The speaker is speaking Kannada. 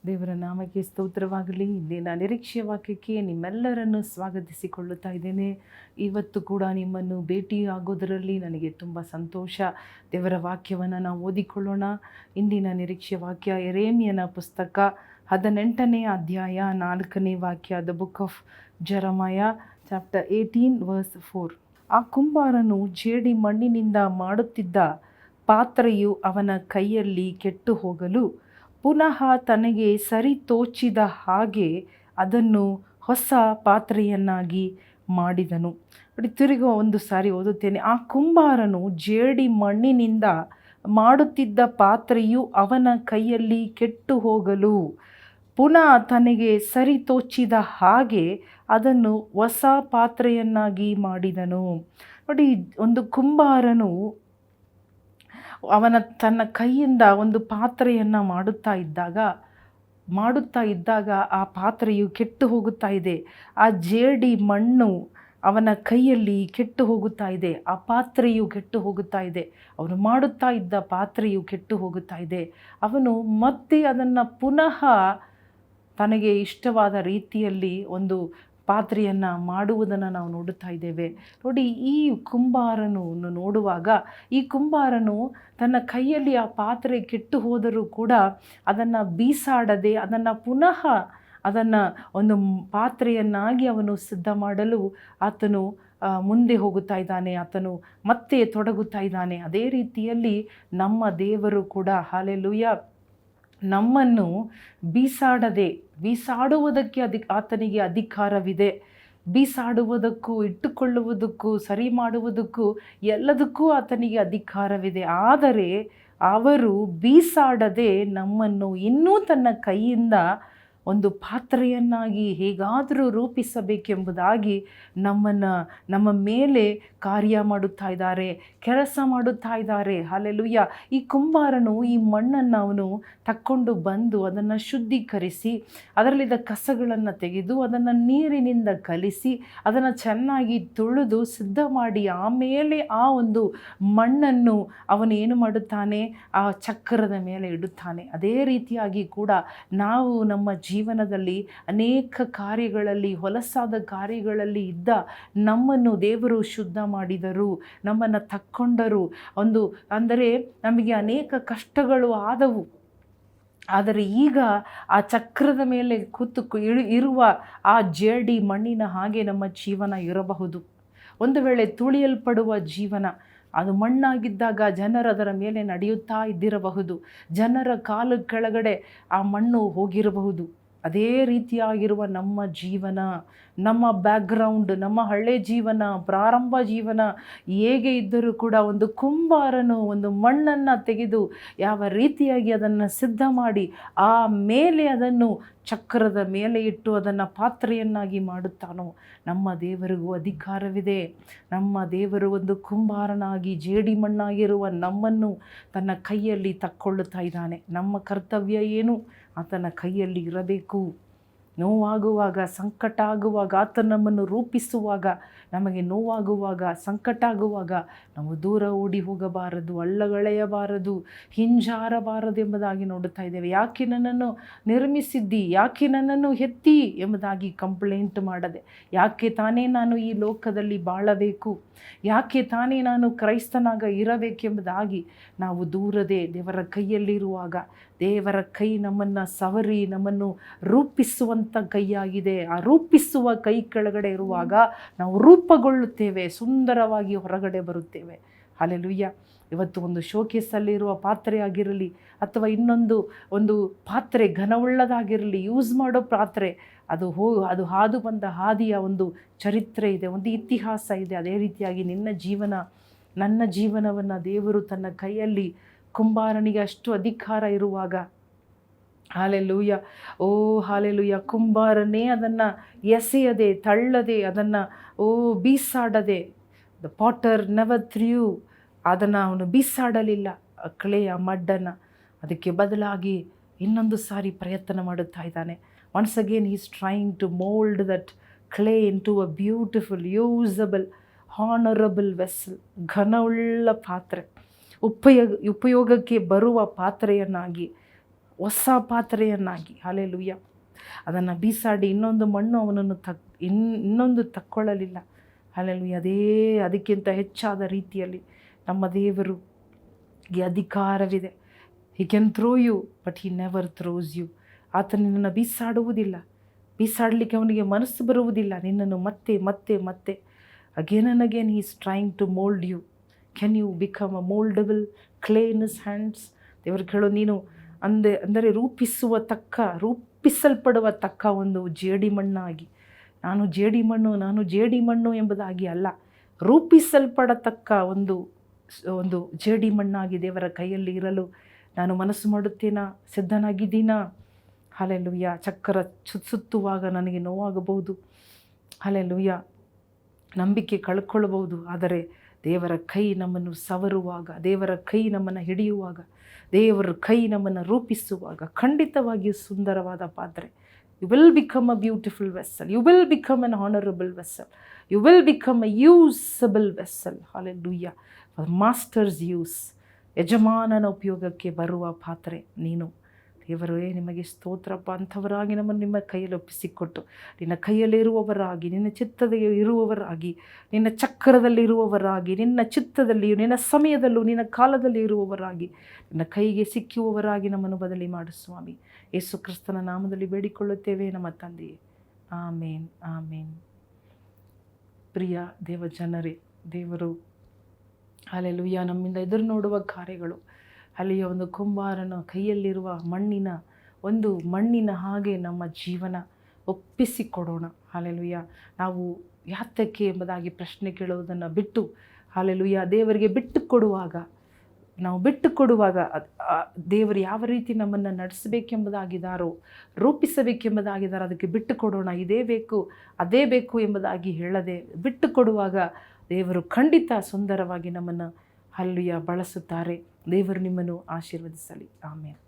ದೇವರ ನಾಮಕ್ಕೆ ಸ್ತೋತ್ರವಾಗಲಿ. ಇಂದಿನ ನಿರೀಕ್ಷೆಯ ವಾಕ್ಯಕ್ಕೆ ನಿಮ್ಮೆಲ್ಲರನ್ನು ಸ್ವಾಗತಿಸಿಕೊಳ್ಳುತ್ತಾ ಇದ್ದೇನೆ. ಇವತ್ತು ಕೂಡ ನಿಮ್ಮನ್ನು ಭೇಟಿಯಾಗೋದರಲ್ಲಿ ನನಗೆ ತುಂಬ ಸಂತೋಷ. ದೇವರ ವಾಕ್ಯವನ್ನು ನಾವು ಓದಿಕೊಳ್ಳೋಣ. ಇಂದಿನ ನಿರೀಕ್ಷೆಯ ವಾಕ್ಯ ಯೆರೆಮೀಯನ ಪುಸ್ತಕ 18ನೇ ಅಧ್ಯಾಯ 4ನೇ ವಾಕ್ಯ. The book of Jeremiah chapter 18 verse 4. ಆ ಕುಂಬಾರನು ಜೇಡಿ ಮಣ್ಣಿನಿಂದ ಮಾಡುತ್ತಿದ್ದ ಪಾತ್ರೆಯು ಅವನ ಕೈಯಲ್ಲಿ ಕೆಟ್ಟು ಹೋಗಲು ಪುನಃ ತನಗೆ ಸರಿ ತೋಚಿದ ಹಾಗೆ ಅದನ್ನು ಹೊಸ ಪಾತ್ರೆಯನ್ನಾಗಿ ಮಾಡಿದನು. ನೋಡಿ, ತಿರುಗಿ ಒಂದು ಸಾರಿ ಓದುತ್ತೇನೆ. ಆ ಕುಂಬಾರನು ಜೇಡಿ ಮಣ್ಣಿನಿಂದ ಮಾಡುತ್ತಿದ್ದ ಪಾತ್ರೆಯು ಅವನ ಕೈಯಲ್ಲಿ ಕೆಟ್ಟು ಹೋಗಲು ಪುನಃ ತನಗೆ ಸರಿ ತೋಚಿದ ಹಾಗೆ ಅದನ್ನು ಹೊಸ ಪಾತ್ರೆಯನ್ನಾಗಿ ಮಾಡಿದನು. ನೋಡಿ, ಒಂದು ಕುಂಬಾರನು ತನ್ನ ಕೈಯಿಂದ ಒಂದು ಪಾತ್ರೆಯನ್ನು ಮಾಡುತ್ತಾ ಇದ್ದಾಗ ಆ ಪಾತ್ರೆಯು ಕೆಟ್ಟು ಹೋಗುತ್ತಾ ಇದೆ. ಆ ಜೇಡಿ ಮಣ್ಣು ಅವನ ಕೈಯಲ್ಲಿ ಕೆಟ್ಟು ಹೋಗುತ್ತಾ ಇದೆ. ಆ ಪಾತ್ರೆಯು ಕೆಟ್ಟು ಹೋಗುತ್ತಾ ಇದೆ. ಅವನು ಮಾಡುತ್ತಾ ಇದ್ದ ಪಾತ್ರೆಯು ಕೆಟ್ಟು ಹೋಗುತ್ತಾ ಇದೆ. ಅವನು ಮತ್ತೆ ಅದನ್ನು ಪುನಃ ತನಗೆ ಇಷ್ಟವಾದ ರೀತಿಯಲ್ಲಿ ಒಂದು ಪಾತ್ರೆಯನ್ನು ಮಾಡುವುದನ್ನು ನಾವು ನೋಡುತ್ತಾ ಇದ್ದೇವೆ. ನೋಡಿ, ಈ ಕುಂಬಾರನು ನೋಡುವಾಗ ಈ ಕುಂಬಾರನು ತನ್ನ ಕೈಯಲ್ಲಿ ಆ ಪಾತ್ರೆ ಕೆಟ್ಟು ಹೋದರೂ ಕೂಡ ಅದನ್ನು ಬೀಸಾಡದೆ ಅದನ್ನು ಒಂದು ಪಾತ್ರೆಯನ್ನಾಗಿ ಅವನು ಸಿದ್ಧ ಮಾಡಲು ಆತನು ಮುಂದೆ ಹೋಗುತ್ತಾ ಇದ್ದಾನೆ. ಆತನು ಮತ್ತೆ ತೊಡಗುತ್ತಾ ಇದ್ದಾನೆ. ಅದೇ ರೀತಿಯಲ್ಲಿ ನಮ್ಮ ದೇವರು ಕೂಡ ಹಲ್ಲೆಲೂಯಾ ನಮ್ಮನ್ನು ಬೀಸಾಡುವುದಕ್ಕೆ ಆತನಿಗೆ ಅಧಿಕಾರವಿದೆ. ಬೀಸಾಡುವುದಕ್ಕೂ, ಇಟ್ಟುಕೊಳ್ಳುವುದಕ್ಕೂ, ಸರಿ ಮಾಡುವುದಕ್ಕೂ ಎಲ್ಲದಕ್ಕೂ ಆತನಿಗೆ ಅಧಿಕಾರವಿದೆ. ಆದರೆ ಅವರು ಬೀಸಾಡದೆ ನಮ್ಮನ್ನು ಇನ್ನೂ ತನ್ನ ಕೈಯಿಂದ ಒಂದು ಪಾತ್ರೆಯನ್ನಾಗಿ ಹೇಗಾದರೂ ರೂಪಿಸಬೇಕೆಂಬುದಾಗಿ ನಮ್ಮ ಮೇಲೆ ಕಾರ್ಯ ಮಾಡುತ್ತಾ ಇದ್ದಾರೆ, ಕೆಲಸ ಮಾಡುತ್ತಾ ಇದ್ದಾರೆ. ಹಲ್ಲೆಲೂಯಾ. ಈ ಕುಂಬಾರನು ಈ ಮಣ್ಣನ್ನು ಅವನು ತಕ್ಕೊಂಡು ಬಂದು ಅದನ್ನು ಶುದ್ಧೀಕರಿಸಿ ಅದರಲ್ಲಿದ್ದ ಕಸಗಳನ್ನು ತೆಗೆದು ಅದನ್ನು ನೀರಿನಿಂದ ಕಲಿಸಿ ಅದನ್ನು ಚೆನ್ನಾಗಿ ತೊಳೆದು ಸಿದ್ಧ ಮಾಡಿ ಆಮೇಲೆ ಆ ಒಂದು ಮಣ್ಣನ್ನು ಅವನು ಏನು ಮಾಡುತ್ತಾನೆ, ಆ ಚಕ್ರದ ಮೇಲೆ ಇಡುತ್ತಾನೆ. ಅದೇ ರೀತಿಯಾಗಿ ಕೂಡ ನಾವು ನಮ್ಮ ಜೀವನದಲ್ಲಿ ಅನೇಕ ಕಾರ್ಯಗಳಲ್ಲಿ, ಹೊಲಸಾದ ಕಾರ್ಯಗಳಲ್ಲಿ ಇದ್ದ ನಮ್ಮನ್ನು ದೇವರು ಶುದ್ಧ ಮಾಡಿದರು, ನಮ್ಮನ್ನು ತಕ್ಕೊಂಡರು. ಅಂದರೆ ನಮಗೆ ಅನೇಕ ಕಷ್ಟಗಳು ಆದವು. ಆದರೆ ಈಗ ಆ ಚಕ್ರದ ಮೇಲೆ ಇರುವ ಆ ಜೇಡಿ ಮಣ್ಣಿನ ಹಾಗೆ ನಮ್ಮ ಜೀವನ ಇರಬಹುದು. ಒಂದು ವೇಳೆ ತುಳಿಯಲ್ಪಡುವ ಜೀವನ, ಅದು ಮಣ್ಣಾಗಿದ್ದಾಗ ಜನರು ಅದರ ಮೇಲೆ ನಡೆಯುತ್ತಾ ಇದ್ದಿರಬಹುದು. ಜನರ ಕಾಲು ಕೆಳಗಡೆ ಆ ಮಣ್ಣು ಹೋಗಿರಬಹುದು. ಅದೇ ರೀತಿಯಾಗಿರುವ ನಮ್ಮ ಜೀವನ, ನಮ್ಮ ಬ್ಯಾಕ್ಗ್ರೌಂಡ್, ನಮ್ಮ ಹಳೆ ಜೀವನ, ಪ್ರಾರಂಭ ಜೀವನ ಹೇಗೆ ಇದ್ದರೂ ಕೂಡ ಒಂದು ಕುಂಬಾರನು ಒಂದು ಮಣ್ಣನ್ನು ತೆಗೆದು ಯಾವ ರೀತಿಯಾಗಿ ಅದನ್ನು ಸಿದ್ಧ ಮಾಡಿ ಆ ಮೇಲೆ ಅದನ್ನು ಚಕ್ರದ ಮೇಲೆ ಇಟ್ಟು ಅದನ್ನು ಪಾತ್ರೆಯನ್ನಾಗಿ ಮಾಡುತ್ತಾನೋ, ನಮ್ಮ ದೇವರಿಗೂ ಅಧಿಕಾರವಿದೆ. ನಮ್ಮ ದೇವರು ಒಂದು ಕುಂಬಾರನಾಗಿ ಜೇಡಿ ಮಣ್ಣಾಗಿರುವ ನಮ್ಮನ್ನು ತನ್ನ ಕೈಯಲ್ಲಿ ತಕ್ಕೊಳ್ಳುತ್ತಾ ಇದ್ದಾನೆ. ನಮ್ಮ ಕರ್ತವ್ಯ ಏನು? ಆತನ ಕೈಯಲ್ಲಿ ಇರಬೇಕು. ನೋವಾಗುವಾಗ, ಸಂಕಟ ಆಗುವಾಗ, ಆತ ನಮ್ಮನ್ನು ರೂಪಿಸುವಾಗ, ನಮಗೆ ನೋವಾಗುವಾಗ, ಸಂಕಟ ಆಗುವಾಗ ನಾವು ದೂರ ಓಡಿ ಹೋಗಬಾರದು, ಅಲ್ಲಗಳೆಯಬಾರದು, ಹಿಂಜಾರಬಾರದು ಎಂಬುದಾಗಿ ನೋಡುತ್ತಾ ಇದ್ದೇವೆ. ಯಾಕೆ ನನ್ನನ್ನು ನಿರ್ಮಿಸಿದ್ದಿ, ಯಾಕೆ ನನ್ನನ್ನು ಎತ್ತಿ ಎಂಬುದಾಗಿ ಕಂಪ್ಲೇಂಟ್ ಮಾಡದೆ, ಯಾಕೆ ತಾನೇ ನಾನು ಈ ಲೋಕದಲ್ಲಿ ಬಾಳಬೇಕು, ಯಾಕೆ ತಾನೇ ನಾನು ಕ್ರೈಸ್ತನಾಗ ಇರಬೇಕೆಂಬುದಾಗಿ ನಾವು ದೂರದೆ ದೇವರ ಕೈಯಲ್ಲಿರುವಾಗ, ದೇವರ ಕೈ ನಮ್ಮನ್ನು ಸವರಿ ನಮ್ಮನ್ನು ರೂಪಿಸುವಂಥ ಕೈಯಾಗಿದೆ. ಆ ರೂಪಿಸುವ ಕೈ ಕೆಳಗಡೆ ಇರುವಾಗ ನಾವು ರೂಪುಗೊಳ್ಳುತ್ತೇವೆ, ಸುಂದರವಾಗಿ ಹೊರಗಡೆ ಬರುತ್ತೇವೆ. ಹಲ್ಲೆಲೂಯಾ. ಇವತ್ತು ಒಂದು ಶೋಕೇಸಲ್ಲಿರುವ ಪಾತ್ರೆ ಆಗಿರಲಿ ಅಥವಾ ಒಂದು ಪಾತ್ರೆ ಘನವುಳ್ಳದಾಗಿರಲಿ, ಯೂಸ್ ಮಾಡೋ ಪಾತ್ರೆ, ಅದು ಹಾದು ಬಂದ ಹಾದಿಯ ಒಂದು ಚರಿತ್ರೆ ಇದೆ, ಒಂದು ಇತಿಹಾಸ ಇದೆ. ಅದೇ ರೀತಿಯಾಗಿ ನನ್ನ ಜೀವನವನ್ನು ದೇವರು ತನ್ನ ಕೈಯಲ್ಲಿ, ಕುಂಬಾರನಿಗೆ ಅಷ್ಟು ಅಧಿಕಾರ ಇರುವಾಗ, ಹಾಲೆಲೂಯ, ಓ ಹಾಲೆಲೂಯ, ಕುಂಬಾರನೇ ಅದನ್ನು ಎಸೆಯದೆ, ತಳ್ಳದೆ, ಅದನ್ನು ಬೀಸಾಡದೆ, ದ ಪಾಟರ್ ನೆವರ್ ಥ್ರೂ, ಅದನ್ನು ಅವನು ಬೀಸಾಡಲಿಲ್ಲ ಕ್ಲೇಯ ಮಡ್ಡನ್ನು. ಅದಕ್ಕೆ ಬದಲಾಗಿ ಇನ್ನೊಂದು ಸಾರಿ ಪ್ರಯತ್ನ ಮಾಡುತ್ತಾ ಇದ್ದಾನೆ. Once again he is trying to mould that clay into a beautiful, usable, honourable vessel, ಘನವುಳ್ಳ ಪಾತ್ರೆ, ಉಪಯೋಗಕ್ಕೆ ಬರುವ ಪಾತ್ರೆಯನ್ನಾಗಿ ಹೊಸ ಪಾತ್ರೆಯನ್ನಾಗಿ. ಹಲ್ಲೆಲೂಯಾ. ಅದನ್ನು ಬೀಸಾಡಿ ಇನ್ನೊಂದು ಮಣ್ಣು ಅವನನ್ನು ಇನ್ನೊಂದು ತಕ್ಕೊಳ್ಳಲಿಲ್ಲ. ಹಲ್ಲೆಲೂಯಾ. ಅದಕ್ಕಿಂತ ಹೆಚ್ಚಾದ ರೀತಿಯಲ್ಲಿ ನಮ್ಮ ದೇವರಿಗೆ ಅಧಿಕಾರವಿದೆ. He can throw you but he never throws you. ಆತ ನಿನ್ನನ್ನು ಬೀಸಾಡುವುದಿಲ್ಲ, ಬೀಸಾಡಲಿಕ್ಕೆ ಅವನಿಗೆ ಮನಸ್ಸು ಬರುವುದಿಲ್ಲ. ನಿನ್ನನ್ನು ಮತ್ತೆ ಮತ್ತೆ ಮತ್ತೆ again and again he is trying to mould you. Can you become a mouldable clay in his hands? ದೇವರು ಕೇಳೋ, ನೀನು ಅಂದರೆ ರೂಪಿಸಲ್ಪಡುವ ತಕ್ಕ ಒಂದು ಜೇಡಿಮಣ್ಣಾಗಿ, ನಾನು ಜೇಡಿಮಣ್ಣು ಎಂಬುದಾಗಿ ಅಲ್ಲ, ರೂಪಿಸಲ್ಪಡತಕ್ಕ ಒಂದು ಜೇಡಿಮಣ್ಣಾಗಿ ದೇವರ ಕೈಯಲ್ಲಿ ಇರಲು ನಾನು ಮನಸ್ಸು ಮಾಡುತ್ತೇನಾ? ಸಿದ್ಧನಾಗಿದ್ದೀನಾ? ಹಲ್ಲೆಲೂಯಾ. ಚಕ್ರ ಸುತ್ತುವಾಗ ನನಗೆ ನೋವಾಗಬಹುದು. ಹಲ್ಲೆಲೂಯಾ. ನಂಬಿಕೆ ಕಳ್ಕೊಳ್ಳಬಹುದು. ಆದರೆ ದೇವರ ಕೈ ನಮ್ಮನ್ನು ಸವರುವಾಗ, ದೇವರ ಕೈ ನಮ್ಮನ್ನು ಹಿಡಿಯುವಾಗ, ದೇವರ ಕೈ ನಮ್ಮನ್ನು ರೂಪಿಸುವಾಗ ಖಂಡಿತವಾಗಿಯೂ ಸುಂದರವಾದ ಪಾತ್ರೆ. You will become a beautiful vessel. You will become an honourable vessel. You will become a usable vessel. Hallelujah. Master's use. ಯಜಮಾನನ ಉಪಯೋಗಕ್ಕೆ ಬರುವ ಪಾತ್ರೆ ನೀನು. ದೇವರೇ, ನಿಮಗೆ ಸ್ತೋತ್ರಪ್ಪ. ಅಂಥವರಾಗಿ ನಮ್ಮನ್ನು ನಿಮ್ಮ ಕೈಯಲ್ಲಿ ಒಪ್ಪಿಸಿಕೊಟ್ಟು, ನಿನ್ನ ಕೈಯಲ್ಲಿರುವವರಾಗಿ, ನಿನ್ನ ಚಿತ್ತದಲ್ಲಿ ಇರುವವರಾಗಿ, ನಿನ್ನ ಚಕ್ರದಲ್ಲಿ ಇರುವವರಾಗಿ, ನಿನ್ನ ಚಿತ್ತದಲ್ಲಿಯೂ ನಿನ್ನ ಸಮಯದಲ್ಲೂ ನಿನ್ನ ಕಾಲದಲ್ಲಿ ಇರುವವರಾಗಿ, ನಿನ್ನ ಕೈಗೆ ಸಿಕ್ಕುವವರಾಗಿ ನಮ್ಮನ್ನು ಬದಲಿ ಮಾಡು ಸ್ವಾಮಿ. ಯೇಸು ಕ್ರಿಸ್ತನ ನಾಮದಲ್ಲಿ ಬೇಡಿಕೊಳ್ಳುತ್ತೇವೆ ನಮ್ಮ ತಂದೆಯೇ. ಆಮೇನ್, ಆಮೇನ್. ಪ್ರಿಯ ದೇವಜನರೇ, ದೇವರು ಹಲ್ಲೆಲೂಯಾ ನಮ್ಮಿಂದ ಎದುರು ನೋಡುವ ಕಾರ್ಯಗಳು, ಅಲ್ಲಿಯ ಒಂದು ಕುಂಬಾರನ ಕೈಯಲ್ಲಿರುವ ಮಣ್ಣಿನ ಹಾಗೆ ನಮ್ಮ ಜೀವನ ಒಪ್ಪಿಸಿಕೊಡೋಣ. ಹಲ್ಲೆಲೂಯಾ. ನಾವು ಯಾತಕ್ಕೆ ಎಂಬುದಾಗಿ ಪ್ರಶ್ನೆ ಕೇಳುವುದನ್ನು ಬಿಟ್ಟು, ಹಲ್ಲೆಲೂಯಾ, ದೇವರಿಗೆ ಬಿಟ್ಟು ಕೊಡುವಾಗ ದೇವರು ಯಾವ ರೀತಿ ನಮ್ಮನ್ನು ನಡೆಸಬೇಕೆಂಬುದಾಗಿದ್ದಾರೋ, ರೂಪಿಸಬೇಕೆಂಬುದಾಗಿದ್ದಾರೋ ಅದಕ್ಕೆ ಬಿಟ್ಟು ಕೊಡೋಣ. ಇದೇ ಬೇಕು ಅದೇ ಬೇಕು ಎಂಬುದಾಗಿ ಹೇಳದೆ ಬಿಟ್ಟು ಕೊಡುವಾಗ ದೇವರು ಖಂಡಿತ ಸುಂದರವಾಗಿ ನಮ್ಮನ್ನು ಹಲ್ಲೆಲೂಯಾ ಬಳಸುತ್ತಾರೆ. ದೇವರು ನಿಮ್ಮನ್ನು ಆಶೀರ್ವದಿಸಲಿ. ಆಮೇನ್.